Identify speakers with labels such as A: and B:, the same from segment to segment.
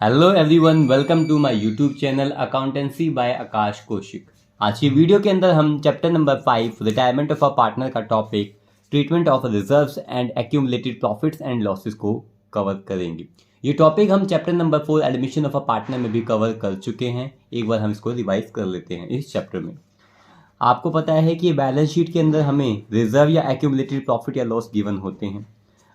A: Hello everyone, welcome to my YouTube channel accountancy by Aakash Kaushik. आज की video के अंदर हम chapter number 5 retirement of a partner का topic treatment of reserves and accumulated profits and losses को cover करेंगे। ये टॉपिक हम chapter number 4 admission of a partner में भी कवर कर चुके हैं। एक बार हम इसको रिवाइज कर लेते हैं। इस चैप्टर में आपको पता है कि बैलेंस शीट के अंदर हमें रिजर्व या एक्यूमुलेटेड प्रॉफिट या लॉस गिवन होते हैं।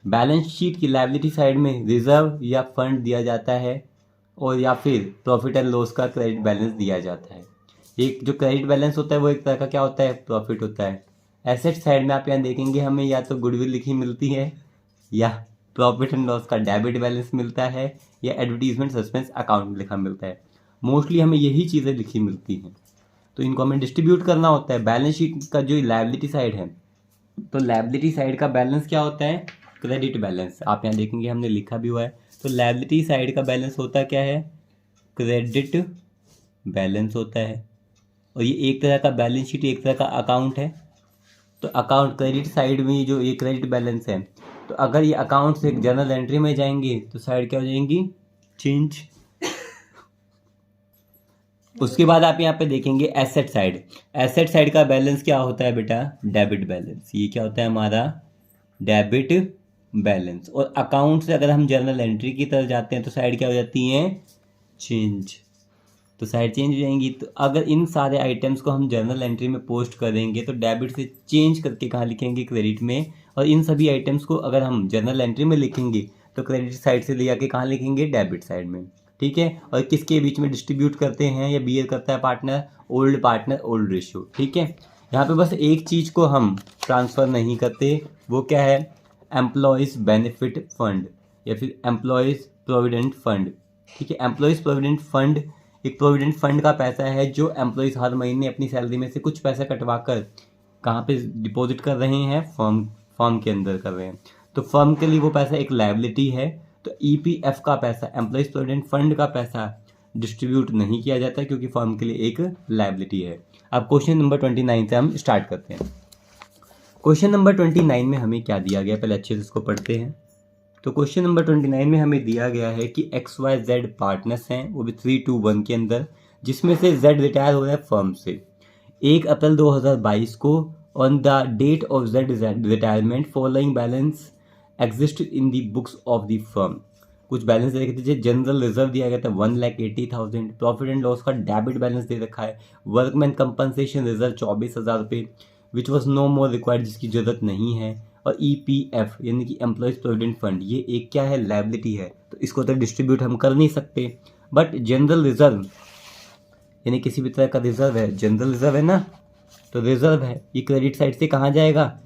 A: बैलेंस शीट की लायबिलिटी साइड में रिजर्व या फंड दिया जाता है और या फिर प्रॉफिट एंड लॉस का क्रेडिट बैलेंस दिया जाता है। एक जो क्रेडिट बैलेंस होता है वो एक तरह का क्या होता है, प्रॉफिट होता है। एसेट साइड में आप यहाँ देखेंगे हमें या तो गुडविल लिखी मिलती है या प्रॉफिट एंड लॉस का डेबिट बैलेंस मिलता है या एडवर्टीजमेंट सस्पेंस अकाउंट लिखा मिलता है। मोस्टली हमें यही चीज़ें लिखी मिलती हैं, तो इनको हमें डिस्ट्रीब्यूट करना होता है। बैलेंस शीट का जो लायबिलिटी साइड है, तो लायबिलिटी साइड का बैलेंस क्या होता है, क्रेडिट बैलेंस। आप यहाँ देखेंगे हमने लिखा भी हुआ है। तो लायबिलिटी साइड का बैलेंस होता क्या है, क्रेडिट बैलेंस होता है। और ये एक तरह का बैलेंस शीट, एक तरह का अकाउंट है। तो अकाउंट क्रेडिट साइड में जो ये क्रेडिट बैलेंस है, तो अगर ये अकाउंट से जर्नल एंट्री में जाएंगे तो साइड क्या हो जाएंगी, चेंज। उसके बाद आप यहाँ पे देखेंगे एसेट साइड। एसेट साइड का बैलेंस क्या होता है बेटा, डेबिट बैलेंस। ये क्या होता है हमारा, डेबिट बैलेंस। और अकाउंट से अगर हम जर्नल एंट्री की तरफ जाते हैं तो साइड क्या हो जाती है, चेंज। तो साइड चेंज हो जाएंगी। तो अगर इन सारे आइटम्स को हम जर्नल एंट्री में पोस्ट करेंगे तो डेबिट से चेंज करके कहाँ लिखेंगे, क्रेडिट में। और इन सभी आइटम्स को अगर हम जर्नल एंट्री में लिखेंगे तो क्रेडिट साइड से ले जाके कहाँ लिखेंगे, डेबिट साइड में। ठीक है। और किसके बीच में डिस्ट्रीब्यूट करते हैं या बियर करता है पार्टनर, पार्टनर ओल्ड रेशियो। ठीक है। यहाँ पे बस एक चीज़ को हम ट्रांसफ़र नहीं करते, वो क्या है, एम्प्लॉयज़ बेनिफिट फंड या फिर एम्प्लॉयज़ प्रोविडेंट फंड। ठीक है। एम्प्लॉयज़ प्रोविडेंट फंड एक प्रोविडेंट फंड का पैसा है जो एम्प्लॉयज़ हर महीने अपनी सैलरी में से कुछ पैसा कटवा कर कहाँ पे डिपॉजिट कर रहे हैं, फर्म के अंदर कर रहे हैं। तो फर्म के लिए वो पैसा एक लायबिलिटी है। तो ईपीएफ का पैसा, एम्प्लॉयज़ प्रोविडेंट फंड का पैसा डिस्ट्रीब्यूट नहीं किया जाता क्योंकि फर्म के लिए एक लायबिलिटी है। अब क्वेश्चन नंबर 29 से हम स्टार्ट करते हैं। क्वेश्चन नंबर 29 में हमें क्या दिया गया, पहले अच्छे से इसको पढ़ते हैं। तो क्वेश्चन नंबर 29 में हमें दिया गया है कि XYZ पार्टनर्स हैं, वो भी 3 to 1 के अंदर, जिसमें से Z रिटायर हो रहा है फर्म से 1 अप्रैल 2022 को। On the date of Z retirement following balance exist in the books of the firm. कुछ बैलेंस दे रखे थे। जनरल रिजर्व दिया गया था 1,80,000। प्रॉफिट एंड लॉस का डेबिट बैलेंस दे रखा है। वर्कमैन कंपनसेशन रिजर्व 24,000 रुपये, which was no more required, जिसकी जरूरत नहीं है। और ईपीएफ यानी कि एम्प्लॉयज़ प्रोविडेंट फंड, ये एक क्या है, लायबिलिटी है। तो इसको तो डिस्ट्रीब्यूट हम कर नहीं सकते। बट जनरल रिजर्व यानी किसी भी तरह का रिजर्व है, जनरल रिजर्व है ना, तो रिजर्व है, ये क्रेडिट साइड से कहाँ जाएगा,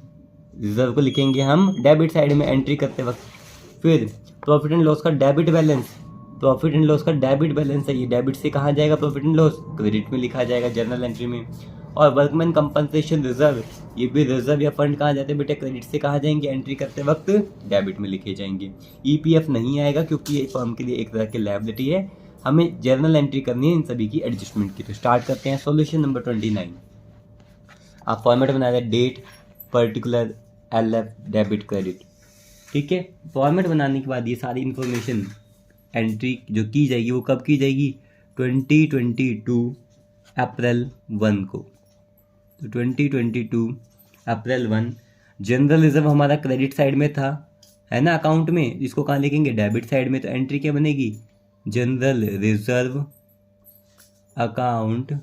A: रिजर्व को लिखेंगे हम डेबिट साइड में एंट्री करते वक्त। फिर प्रॉफिट एंड लॉस का debit balance, profit and loss का डेबिट बैलेंस है, ये डेबिट से कहाँ जाएगा, प्रॉफिट एंड लॉस, क्रेडिट में लिखा जाएगा जर्नल एंट्री में। और वर्कमैन कंपनसेशन रिजर्व, ये भी रिजर्व या फंड कहाँ जाते हैं बेटे, क्रेडिट से कहाँ जाएंगे, एंट्री करते वक्त डेबिट में लिखे जाएंगे। ईपीएफ नहीं आएगा क्योंकि ये फर्म के लिए एक तरह की लायबिलिटी है। हमें जर्नल एंट्री करनी है इन सभी की एडजस्टमेंट की। तो स्टार्ट करते हैं सॉल्यूशन नंबर 29। आप फॉर्मेट बना दें, date, particular, LF, debit, credit. ठीक है। फॉर्मेट बनाने के बाद ये सारी इन्फॉर्मेशन एंट्री जो की जाएगी वो कब की जाएगी, 2022 अप्रैल 1 को। तो 2022 अप्रैल 1 जनरल रिजर्व हमारा क्रेडिट साइड में था, है ना, अकाउंट में। इसको कहाँ लिखेंगे, डेबिट साइड में। तो एंट्री क्या बनेगी, general reserve account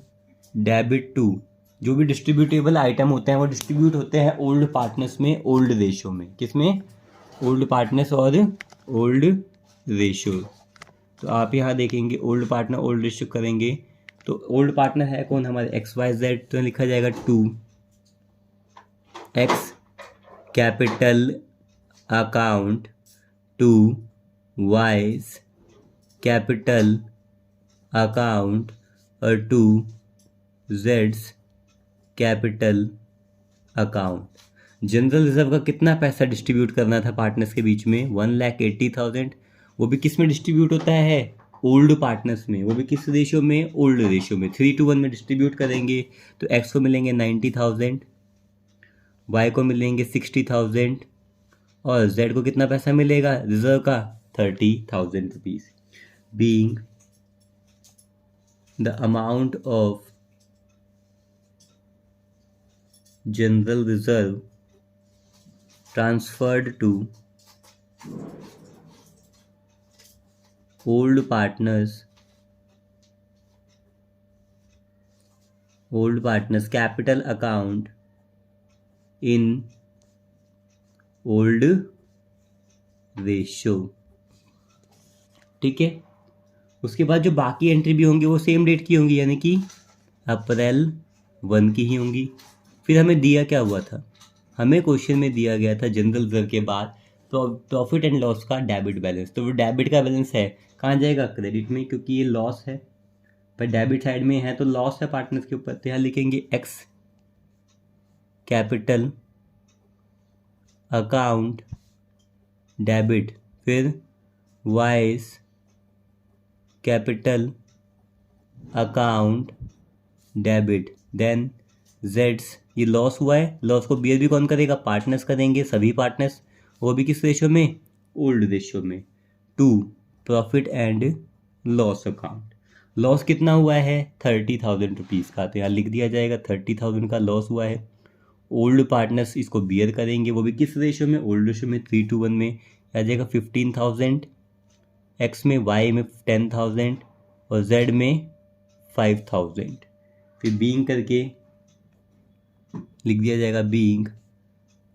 A: debit to. जो भी डिस्ट्रीब्यूटेबल आइटम होते हैं वो डिस्ट्रीब्यूट होते हैं ओल्ड पार्टनर्स में, ओल्ड रेशियो में। किसमें, ओल्ड पार्टनर्स और ओल्ड रेशियो। तो आप यहाँ देखेंगे ओल्ड पार्टनर ओल्ड रेशियो करेंगे तो ओल्ड पार्टनर है कौन, हमारे XYZ। तो लिखा जाएगा 2X capital account 2Y's capital account और 2Z's capital account. General reserve का कितना पैसा डिस्ट्रीब्यूट करना था पार्टनर्स के बीच में, 1,80,000। वो भी किस में डिस्ट्रीब्यूट होता है, ओल्ड पार्टनर्स में। वो भी किस रेशियो में, ओल्ड रेशियो में। 3 to 1 में डिस्ट्रीब्यूट करेंगे तो एक्स को मिलेंगे 90,000, वाई को मिलेंगे 60,000 और जेड को कितना पैसा मिलेगा रिजर्व का, 30,000 rupees. being the amount of general reserve transferred to old partners capital account in old ratio. ठीक है, उसके बाद जो बाकी एंट्री भी होंगी वो सेम डेट की होंगी, यानी कि अप्रैल 1 की ही होंगी। फिर हमें दिया क्या हुआ था, हमें क्वेश्चन में दिया गया था जनरल रिजर्व के बाद प्रॉफिट एंड लॉस का डेबिट बैलेंस। तो वो डेबिट का बैलेंस है, कहाँ जाएगा, क्रेडिट में, क्योंकि ये लॉस है, पर डेबिट साइड में है तो लॉस है पार्टनर्स के ऊपर। तो यहाँ लिखेंगे एक्स कैपिटल अकाउंट डेबिट, फिर Y's capital account debit, then जेड्स, ये लॉस हुआ है, लॉस को बियर भी कौन करेगा, पार्टनर्स करेंगे, सभी पार्टनर्स, वो भी किस रेशियो में, ओल्ड रेशियो में, to profit and loss account. Loss कितना हुआ है, 30,000 रुपीज़ का, तो यहाँ लिख दिया जाएगा 30,000 का लॉस हुआ है। ओल्ड पार्टनर्स इसको बियर करेंगे, वो भी किस रेशियो में, ओल्ड रेशियो में, 3:1 में, आ जाएगा 15,000, एक्स में, वाई में 10,000 और जेड में 5,000। फिर बीइंग करके लिख दिया जाएगा बीइंग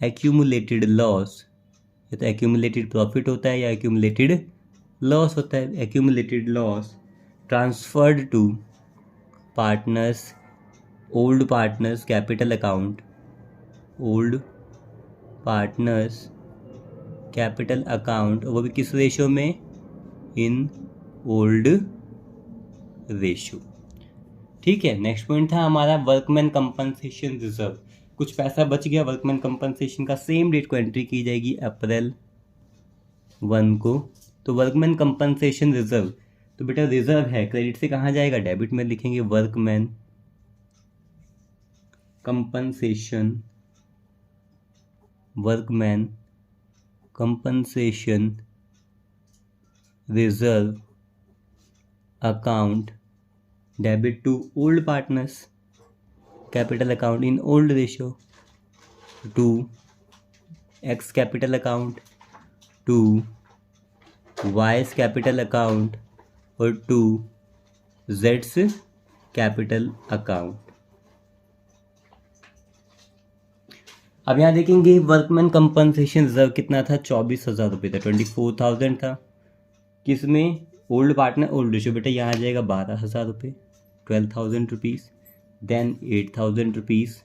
A: एक्यूमुलेटेड लॉस, या तो एक्यूमुलेटेड प्रॉफिट होता है या एक्यूमुलेटेड लॉस होता है। Accumulated loss transferred to partners old partners capital account, old partners capital account, वो भी किस रेशियो में, इन ओल्ड रेशियो। ठीक है, नेक्स्ट पॉइंट था हमारा वर्कमैन कंपनसेशन रिजर्व। कुछ पैसा बच गया वर्कमैन कंपनसेशन का, सेम डेट को एंट्री की जाएगी अप्रैल 1 को। तो वर्कमैन कंपनसेशन रिजर्व, तो बेटा रिजर्व है, क्रेडिट से कहाँ जाएगा, डेबिट में लिखेंगे workman compensation, workman compensation reserve account debit to old partners capital account in old ratio, to X capital account, to Y's capital account और टू जेड्स कैपिटल अकाउंट। अब यहाँ देखेंगे वर्कमैन कंपनसेशन रिजर्व कितना था, 24,000 रुपये था, 24,000 था, किसमें, ओल्ड पार्टनर ओल्ड रेशियो, बेटा यहाँ आ जाएगा 12,000 रुपये, 12,000 rupees, then 8,000 rupees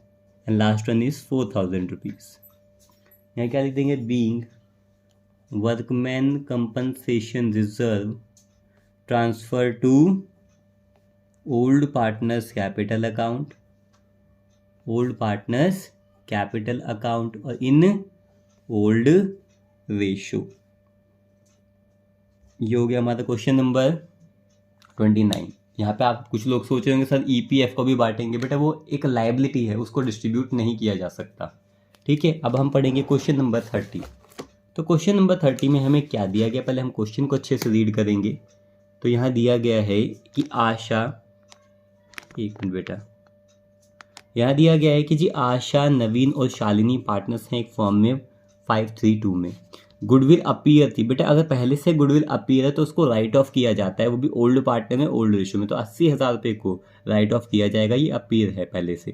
A: and last one is 4,000 rupees. यहाँ क्या लिख देंगे, being workman compensation reserve transfer to old partners capital account, old partners capital account और इन ओल्ड रेशियो। ये हो गया हमारा क्वेश्चन नंबर 29। यहाँ पे आप कुछ लोग सोच रहे होंगे सर ईपीएफ को भी बांटेंगे, बेटा वो एक लायबिलिटी है, उसको डिस्ट्रीब्यूट नहीं किया जा सकता। ठीक है, अब हम पढ़ेंगे क्वेश्चन नंबर 30। तो क्वेश्चन नंबर 30 में हमें क्या दिया गया, पहले हम क्वेश्चन को अच्छे से रीड करेंगे। तो यहाँ दिया गया है कि आशा, एक मिनट बेटा, यहाँ दिया गया है कि जी आशा, नवीन और शालिनी पार्टनर्स हैं एक फॉर्म में 532 में। गुडविल अपीयर थी, बेटा अगर पहले से गुडविल अपीयर है तो उसको राइट ऑफ किया जाता है, वो भी ओल्ड पार्टनर में ओल्ड रेशियो में, तो 80,000 रुपये को राइट ऑफ किया जाएगा, ये अपीयर है पहले से।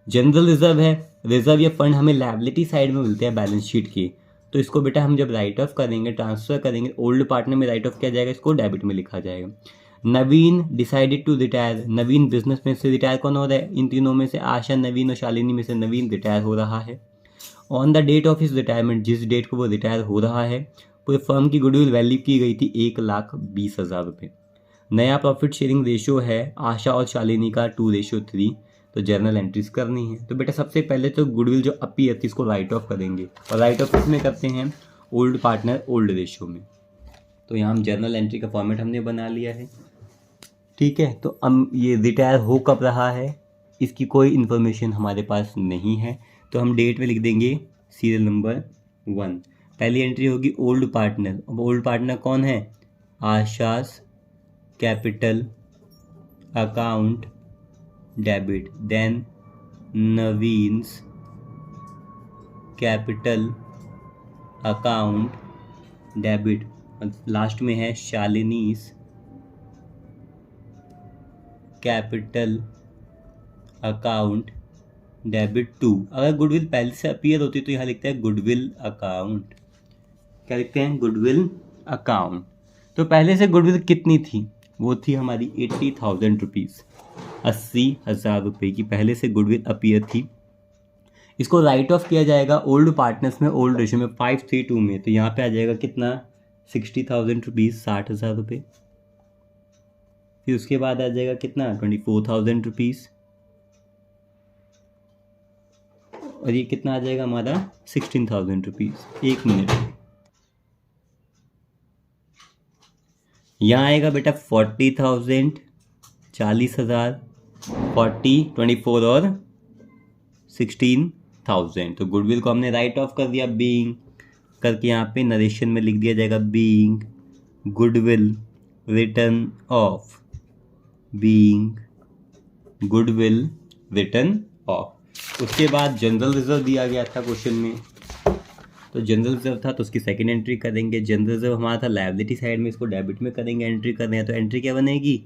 A: जनरल रिजर्व है, रिजर्व या फंड हमें लायबिलिटी साइड में मिलते हैं बैलेंस शीट की, तो इसको बेटा हम जब राइट ऑफ करेंगे, ट्रांसफर करेंगे, ओल्ड पार्टनर में राइट ऑफ किया जाएगा, इसको डेबिट में लिखा जाएगा। Naveen decided to retire, Naveen business में से रिटायर कौन हो रहा है, इन तीनों में से आशा, नवीन और शालिनी में से नवीन रिटायर हो रहा है। On the date of his retirement, जिस डेट को वो रिटायर हो रहा है, पूरे फर्म की गुडविल वैल्यू की गई थी 1,20,000 रुपये। नया प्रॉफिट शेयरिंग रेशियो है आशा और शालिनी का 2:3, तो जर्नल एंट्रीज करनी है। तो बेटा सबसे पहले तो गुडविल जो अपीयर थी इसको राइट ऑफ करेंगे, और राइट ऑफ किसमें करते हैं, ओल्ड पार्टनर ओल्ड रेशियो में। तो यहाँ हम जर्नल एंट्री का फॉर्मेट हमने बना लिया है। ठीक है, तो हम ये रिटायर हो कब रहा है इसकी कोई इन्फॉर्मेशन हमारे पास नहीं है, तो हम डेट में लिख देंगे सीरियल नंबर 1। पहली एंट्री होगी ओल्ड पार्टनर, अब ओल्ड पार्टनर कौन है, Asha's capital account debit, then Naveen's capital account debit, last में है Shalini's capital account debit to. अगर गुडविल पहले से अपीयर होती तो यहाँ लिखते हैं गुडविल अकाउंट। क्या लिखते हैं? Goodwill account. तो पहले से गुडविल कितनी थी? वो थी हमारी 80,000 रुपीज़, 80,000 रुपये की पहले से गुडविल अपीयर थी। इसको राइट ऑफ किया जाएगा ओल्ड पार्टनर्स में, ओल्ड रेशियो में 5:3 में। तो यहाँ पे आ जाएगा कितना? 60,000 रुपीज़, 60,000 रुपये। फिर उसके बाद आ जाएगा कितना? 24,000 रुपीज़। और ये कितना आ जाएगा हमारा? 16,000 रुपीज़। 1 मिनट, यहाँ आएगा बेटा 40,000, 40,000, 40, 24 और 16,000। तो गुडविल को हमने राइट ऑफ कर दिया बीइंग करके, यहाँ पे नरेशन में लिख दिया जाएगा being goodwill return of, being goodwill return of. उसके बाद जनरल रिजर्व दिया गया था क्वेश्चन में, तो जनरल रिजर्व था तो उसकी सेकंड एंट्री करेंगे। जनरल रिजर्व हमारा था लायबिलिटी साइड में, इसको डेबिट में करेंगे, एंट्री कर रहे हैं तो एंट्री क्या बनेगी?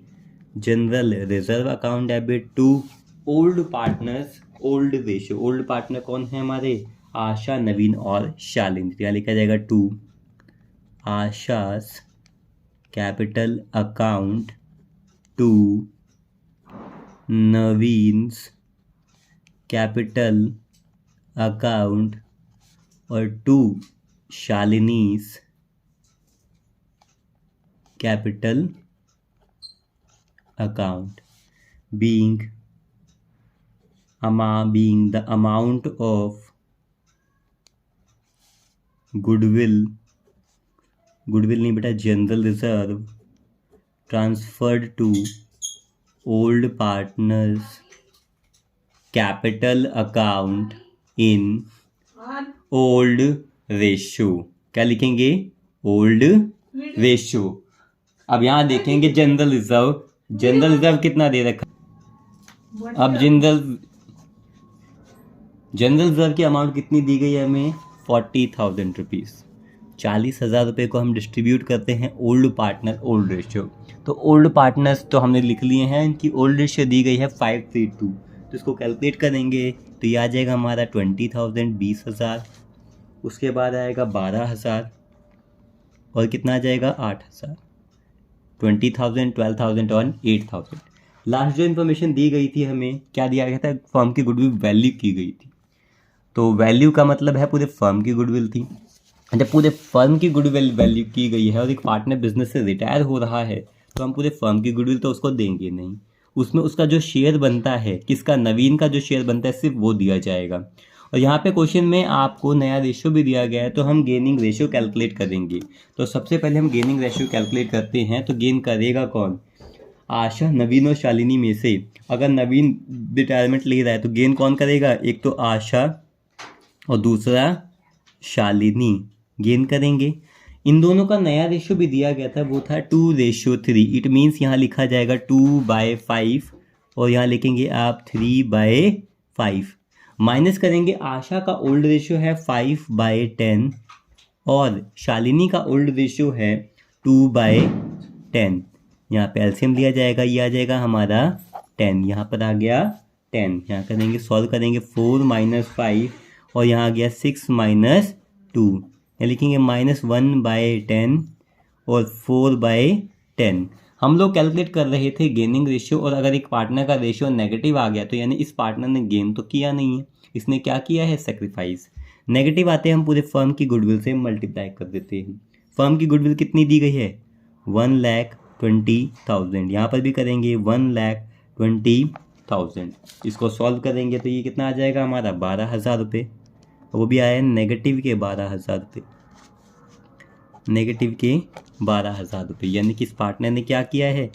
A: General reserve account debit to old partners old ratio. Old partner कौन है हमारे? आशा, नवीन और शालिनी। क्या लिखा जाएगा? To Asha's capital account to Naveen's capital account और to Shalini's capital account, being the amount of goodwill नहीं बेटा, general reserve transferred to old partners capital account in old ratio. क्या लिखेंगे? Old ratio. अब यहाँ देखेंगे जनरल रिजर्व कितना दे रखा। अब जनरल रिजर्व की अमाउंट कितनी दी गई है हमें? 40,000 रुपीज़। 40,000 रुपये को हम डिस्ट्रीब्यूट करते हैं ओल्ड पार्टनर ओल्ड रेशियो। तो ओल्ड पार्टनर्स तो हमने लिख लिए हैं, इनकी ओल्ड रेशियो दी गई है 5:2। तो इसको कैलकुलेट करेंगे तो ये आ जाएगा हमारा 20,000, 20,000। उसके बाद आएगा 12,000 और कितना आ जाएगा? 8,000। 20,000, 12,000 और 8,000। लास्ट जो इन्फॉर्मेशन दी गई थी हमें, क्या दिया गया था? फर्म की गुडविल वैल्यू की गई थी। तो वैल्यू का मतलब है पूरे फर्म की गुडविल थी। जब पूरे फर्म की गुडविल वैल्यू की गई है और एक पार्टनर बिजनेस से रिटायर हो रहा है तो हम पूरे फर्म की गुडविल तो उसको देंगे नहीं, उसमें उसका जो शेयर बनता है, किसका? नवीन का जो शेयर बनता है सिर्फ वो दिया जाएगा। और यहाँ पे क्वेश्चन में आपको नया रेशियो भी दिया गया है, तो हम गेनिंग रेशियो कैलकुलेट करेंगे। तो सबसे पहले हम गेनिंग रेशियो कैलकुलेट करते हैं। तो गेन करेगा कौन? आशा, नवीन और शालिनी में से अगर नवीन रिटायरमेंट ले रहा है तो गेन कौन करेगा? एक तो आशा और दूसरा शालिनी गेन करेंगे। इन दोनों का नया रेशियो भी दिया गया था, वो था 2:3। इट मीन्स यहाँ लिखा जाएगा 2/5 और यहाँ लिखेंगे आप 3/5। माइनस करेंगे, आशा का ओल्ड रेशियो है 5/10 और शालिनी का ओल्ड रेशियो है 2/10। यहाँ पे एलसीएम लिया जाएगा, ये आ जाएगा हमारा 10, यहाँ पर आ गया 10। यहाँ करेंगे, सॉल्व करेंगे, 4 - 5 और यहाँ आ गया 6 - 2। यहाँ लिखेंगे -1/10 और 4/10। हम लोग कैलकुलेट कर रहे थे गेनिंग रेशियो, और अगर एक पार्टनर का रेशियो नेगेटिव आ गया तो यानी इस पार्टनर ने गेन तो किया नहीं है, इसने क्या किया है? सेक्रीफाइस। नेगेटिव आते हम पूरे फर्म की गुडविल से मल्टीप्लाई कर देते हैं। फर्म की गुडविल कितनी दी गई है? 1,20,000। यहाँ पर भी करेंगे 1,20,000। इसको सॉल्व करेंगे तो ये कितना आ जाएगा हमारा? 12,000 रुपये। वो भी आया नेगेटिव के 12,000 रुपये, नेगेटिव के 12,000 रुपये। यानी कि इस पार्टनर ने क्या किया है?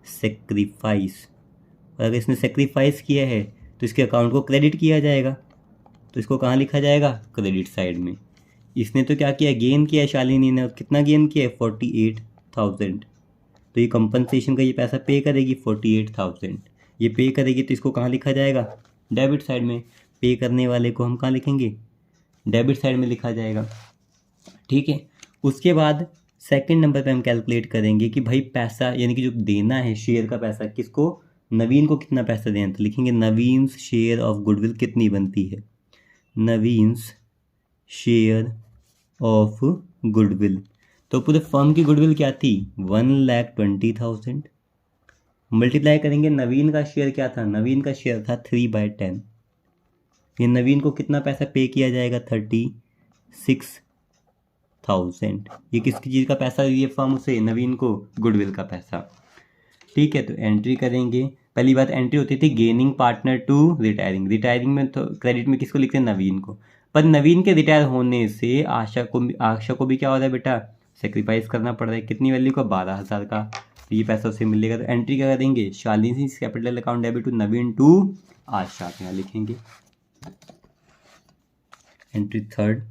A: सेक्रीफाइस। और अगर इसने सेक्रीफाइस किया है तो इसके अकाउंट को क्रेडिट किया जाएगा। तो इसको कहाँ लिखा जाएगा? क्रेडिट साइड में। इसने तो क्या किया? गेन किया। शालिनी ने कितना गेन किया है? 48,000। तो ये कंपनसेशन का ये पैसा पे करेगी 48,000, ये पे करेगी तो इसको कहाँ लिखा जाएगा, डेबिट साइड में। पे करने वाले को हम कहाँ लिखेंगे, डेबिट साइड में लिखा जाएगा, ठीक है। उसके बाद सेकंड नंबर पे हम कैलकुलेट करेंगे कि भाई पैसा यानी कि जो देना है शेयर का पैसा किसको, नवीन को कितना पैसा देना, तो लिखेंगे नवीन शेयर ऑफ गुडविल कितनी बनती है, नवीन शेयर ऑफ गुडविल। तो पूरे फर्म की गुडविल क्या थी 1,20,000, मल्टीप्लाई करेंगे नवीन का शेयर क्या था, नवीन का शेयर था 3/10, ये नवीन को कितना पैसा पे किया जाएगा 36,000, ये किसकी चीज़ का पैसा, ये फर्म उसे नवीन को गुडविल का पैसा, ठीक है। तो एंट्री करेंगे, पहली बात एंट्री होती थी gaining partner to retiring, retiring में तो क्रेडिट में किसको लिखते हैं, नवीन को, पर नवीन के रिटायर होने से आशा को भी क्या हो रहा है बेटा, सेक्रीफाइस करना पड़ रहा है, कितनी वैल्यू का 12,000 का, तो ये पैसा उसे मिलेगा। तो एंट्री क्या करेंगे, Shalini capital account debit to Naveen to Asha, यहाँ लिखेंगे एंट्री थर्ड।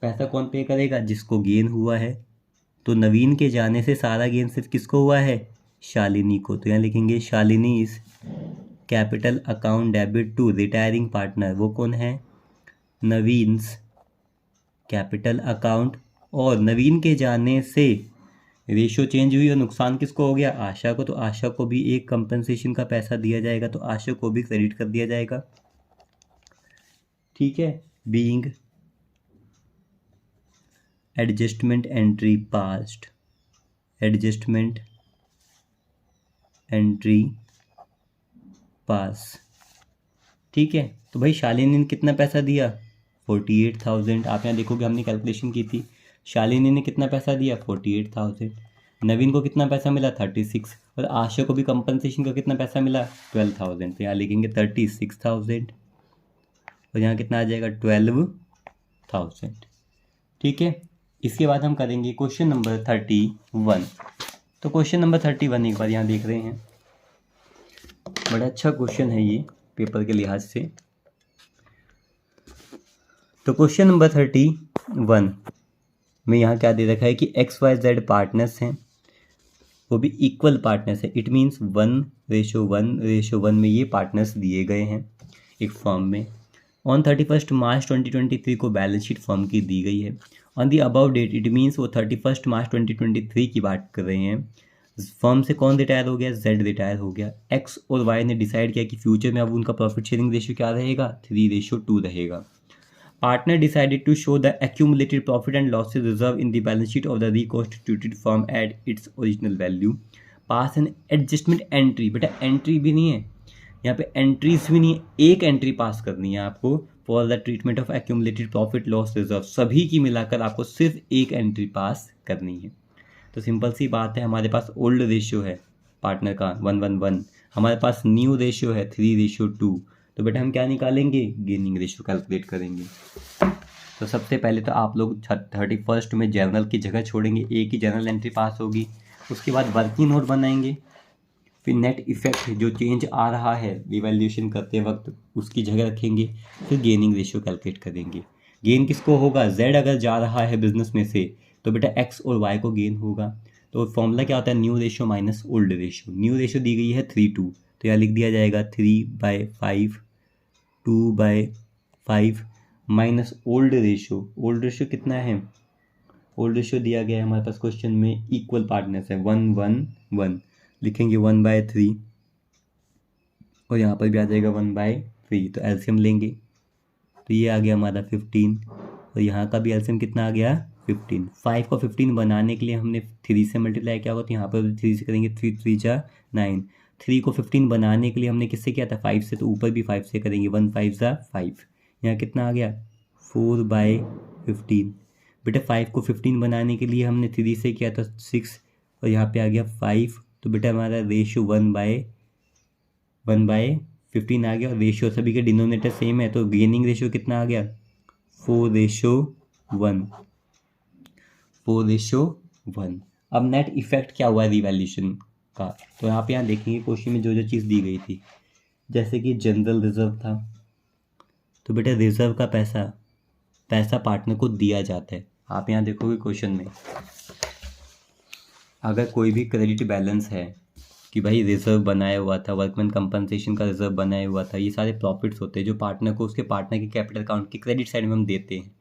A: पैसा कौन पे करेगा, जिसको गेन हुआ है, तो नवीन के जाने से सारा गेन सिर्फ किसको हुआ है, शालिनी को, तो यहाँ लिखेंगे Shalini is capital account debit to retiring partner, वो कौन है, नवीन्स कैपिटल अकाउंट, और नवीन के जाने से रेशियो चेंज हुई और नुकसान किसको हो गया, आशा को, तो आशा को भी एक कंपनसेशन का पैसा दिया जाएगा, तो आशा को भी क्रेडिट कर दिया जाएगा, ठीक है। Being adjustment entry past, adjustment entry पास, ठीक है। तो भाई शालिनी ने कितना पैसा दिया 48,000, आप यहाँ देखोगे हमने कैलकुलेशन की थी, शालिनी ने कितना पैसा दिया 48,000, नवीन को कितना पैसा मिला 36, और आशा को भी कंपनसेशन का कितना पैसा मिला 12,000, तो यहाँ लिखेंगे 36,000 और यहाँ कितना आ जाएगा 12,000, ठीक है। इसके बाद हम करेंगे क्वेश्चन नंबर 31। तो क्वेश्चन नंबर 31 एक बार यहाँ देख रहे हैं, बड़ा अच्छा क्वेश्चन है ये पेपर के लिहाज से। तो क्वेश्चन नंबर 31 में यहाँ क्या दे रखा है कि XYZ पार्टनर्स हैं, वो भी इक्वल पार्टनर्स हैं, इट मीन्स 1:1:1 में ये पार्टनर्स दिए गए हैं एक फर्म में। ऑन 31 मार्च 2023 को बैलेंस शीट फर्म की दी गई है। On the above date it means वो 31 मार्च 2023 की बात कर रहे हैं। फर्म से कौन रिटायर हो गया, Z रिटायर हो गया। X और Y ने डिसाइड किया कि फ्यूचर में अब उनका प्रॉफिट शेयरिंग रेशियो क्या रहेगा, 3:2 रहेगा। Partner decided to show the accumulated profit and losses reserve in the balance sheet of the reconstituted firm at its original value. Pass an adjustment entry, बेटा entry भी नहीं है यहाँ पे, एंट्रीज भी नहीं है, एक एंट्री पास करनी है आपको for the treatment of accumulated profit loss reserve, सभी की मिलाकर आपको सिर्फ एक एंट्री पास करनी है। तो सिंपल सी बात है, हमारे पास ओल्ड रेशियो है पार्टनर का 1:1, हमारे पास न्यू रेशियो है 3:2, तो बेटा हम क्या निकालेंगे, गेनिंग रेशियो कैलकुलेट करेंगे। तो सबसे पहले तो आप लोग 31 में जर्नल की जगह छोड़ेंगे, एक ही जर्नल एंट्री पास होगी, उसके बाद वर्किंग नोट बनाएंगे, फिर नेट इफेक्ट जो चेंज आ रहा है रिवैल्यूएशन करते वक्त उसकी जगह रखेंगे, फिर गेनिंग रेशियो कैलकुलेट करेंगे। गेन किसको होगा, Z अगर जा रहा है बिजनेस में से तो बेटा X और Y को गेन होगा। तो फॉर्मूला क्या होता है, new ratio minus old ratio. New ratio दी गई है 3:2, तो यहाँ लिख दिया जाएगा 3/5, 2/5 minus old ratio. Old ratio कितना है, ओल्ड रेशियो दिया गया है हमारे पास क्वेश्चन में, इक्वल पार्टनर्स है 1:1, लिखेंगे 1/3 और यहाँ पर भी आ जाएगा 1/3, तो एलसीएम लेंगे तो ये आ गया हमारा 15 और यहाँ का भी एलसीएम कितना आ गया 15। 5 को 15 बनाने के लिए हमने 3 से मल्टीप्लाई किया होगा, तो यहाँ पर 3 से करेंगे, 3 3 जा 9। 3 को 15 बनाने के लिए हमने किससे किया था, 5 से, तो ऊपर भी 5 से करेंगे, 1 5 जा 5। यहाँ कितना आ गया 4/15। बेटा 5 को 15 बनाने के लिए हमने 3 से किया था 6 और यहाँ पे आ गया 5, तो बेटा हमारा रेशियो 1/15 आ गया और रेशियो सभी के डिनोमिनेटर सेम है, तो गेनिंग रेशियो कितना आ गया 4:1, 4:1। अब नेट इफेक्ट क्या हुआ रिवैल्यूएशन का, तो यहाँ देखेंगे क्वेश्चन में जो जो चीज़ दी गई थी, जैसे कि जनरल रिजर्व था, तो बेटा रिजर्व का पैसा पार्टनर को दिया जाता है। आप यहाँ देखोगे क्वेश्चन में अगर कोई भी क्रेडिट बैलेंस है कि भाई रिजर्व बनाया हुआ था, वर्कमैन कंपनसेशन का रिजर्व बनाया हुआ था, ये सारे प्रॉफिट्स होते हैं जो पार्टनर को उसके पार्टनर के कैपिटल अकाउंट की क्रेडिट साइड में हम देते हैं।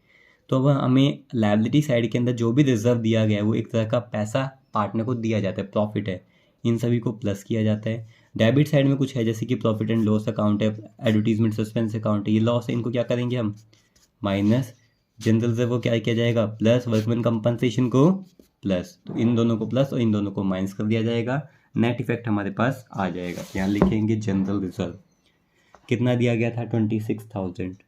A: तो अब हमें लायबिलिटी साइड के अंदर जो भी रिजर्व दिया गया है वो एक तरह का पैसा पार्टनर को दिया जाता है, प्रॉफिट है, इन सभी को प्लस किया जाता है। डेबिट साइड में कुछ है जैसे कि प्रॉफिट एंड लॉस अकाउंट है, एडवर्टीजमेंट सस्पेंस अकाउंट है, ये लॉस है, इनको क्या करेंगे हम माइनस, जनरल रिजर्व को क्या किया जाएगा प्लस, वर्कमैन कंपनसेशन को प्लस, तो इन दोनों को प्लस और इन दोनों को माइनस कर दिया जाएगा, नेट इफेक्ट हमारे पास आ जाएगा। यहाँ लिखेंगे जनरल रिजर्व कितना दिया गया था 26,000।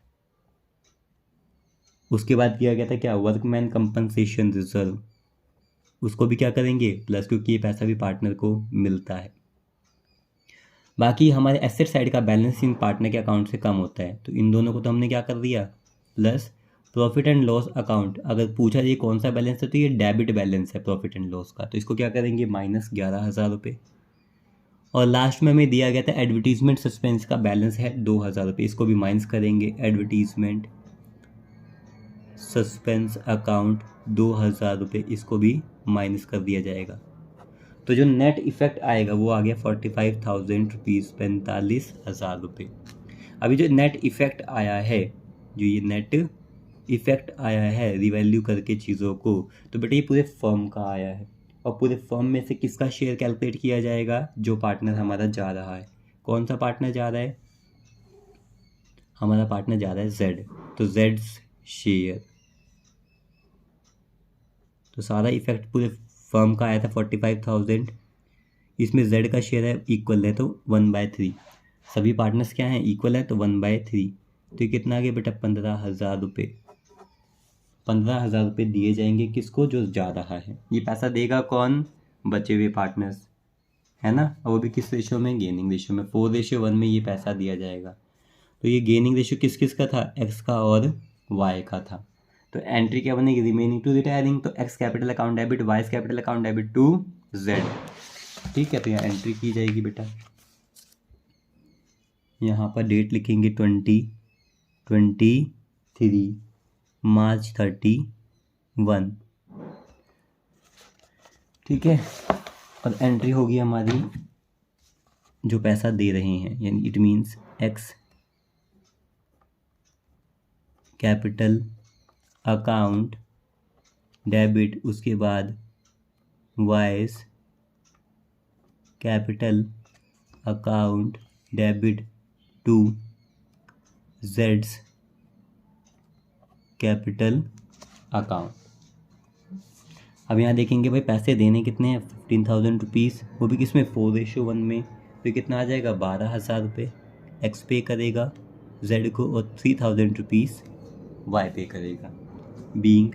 A: उसके बाद किया गया था क्या वर्कमैन कंपनसेशन रिजर्व, उसको भी क्या करेंगे प्लस, क्योंकि ये पैसा भी पार्टनर को मिलता है। बाकी हमारे एसेट साइड का बैलेंस इन पार्टनर के अकाउंट से कम होता है, तो इन दोनों को तो हमने क्या कर दिया plus. Profit and loss account अगर पूछा जाए कौन सा बैलेंस है तो ये डेबिट बैलेंस है प्रॉफिट एंड लॉस का, तो इसको क्या करेंगे माइनस 11,000 रुपये। और लास्ट में हमें दिया गया था एडवर्टीजमेंट सस्पेंस का बैलेंस है 2,000 रुपये, इसको भी माइनस करेंगे, एडवर्टीजमेंट सस्पेंस अकाउंट 2,000 रुपये, इसको भी माइनस कर दिया जाएगा। तो जो नेट इफेक्ट आएगा वो आ गया 45,000 रुपीज़, 45,000 रुपये। अभी जो नेट इफेक्ट आया है, जो ये नेट इफेक्ट आया है रिवैल्यू करके चीज़ों को, तो बेटा ये पूरे फर्म का आया है, और पूरे फर्म में से किसका शेयर कैलकुलेट किया जाएगा, जो पार्टनर हमारा जा रहा है। कौन सा पार्टनर जा रहा है, हमारा पार्टनर जा रहा है जेड, तो जेड्स शेयर, तो सारा इफेक्ट पूरे फर्म का आया था 45,000, इसमें जेड का शेयर है इक्वल है तो 1/3, सभी पार्टनर्स क्या हैं इक्वल है तो 1/3, तो ये कितना आ गया बेटा 15,000 रुपये। 15,000 रुपये दिए जाएंगे किसको, जो जा रहा है। ये पैसा देगा कौन, बचे हुए पार्टनर्स, है ना, और वो भी किस रेशियो में, गेनिंग रेशियो में, 4:1 में ये पैसा दिया जाएगा। तो ये गेनिंग रेशियो किस किस का था, एक्स का और वाई का था। तो एंट्री क्या बनेगी, रिमेनिंग टू रिटायरिंग, तो X capital account debit, Y capital account debit to Z, ठीक है। तो यहाँ एंट्री की जाएगी बेटा, यहाँ पर डेट लिखेंगे 2023 मार्च 31, ठीक है। और एंट्री होगी हमारी जो पैसा दे रहे हैं, यानी it means X capital account debit, उसके बाद Y's capital account debit to जेड्स कैपिटल अकाउंट। अब यहाँ देखेंगे भाई पैसे देने कितने हैं, 15,000 रुपीज़, वो भी किस में 4:1 में, तो कितना आ जाएगा 12,000 रुपये, एक्स पे करेगा जेड को, और 3,000 रुपीज़ वाई पे करेगा। बीइंग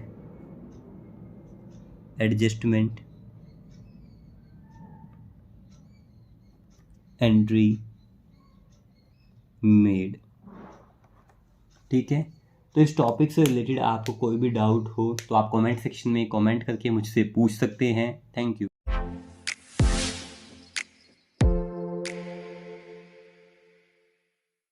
A: एडजस्टमेंट एंट्री मेड, ठीक है। तो इस टॉपिक से रिलेटेड आपको कोई भी डाउट हो तो आप कमेंट सेक्शन में कमेंट करके मुझसे पूछ सकते हैं। Thank you.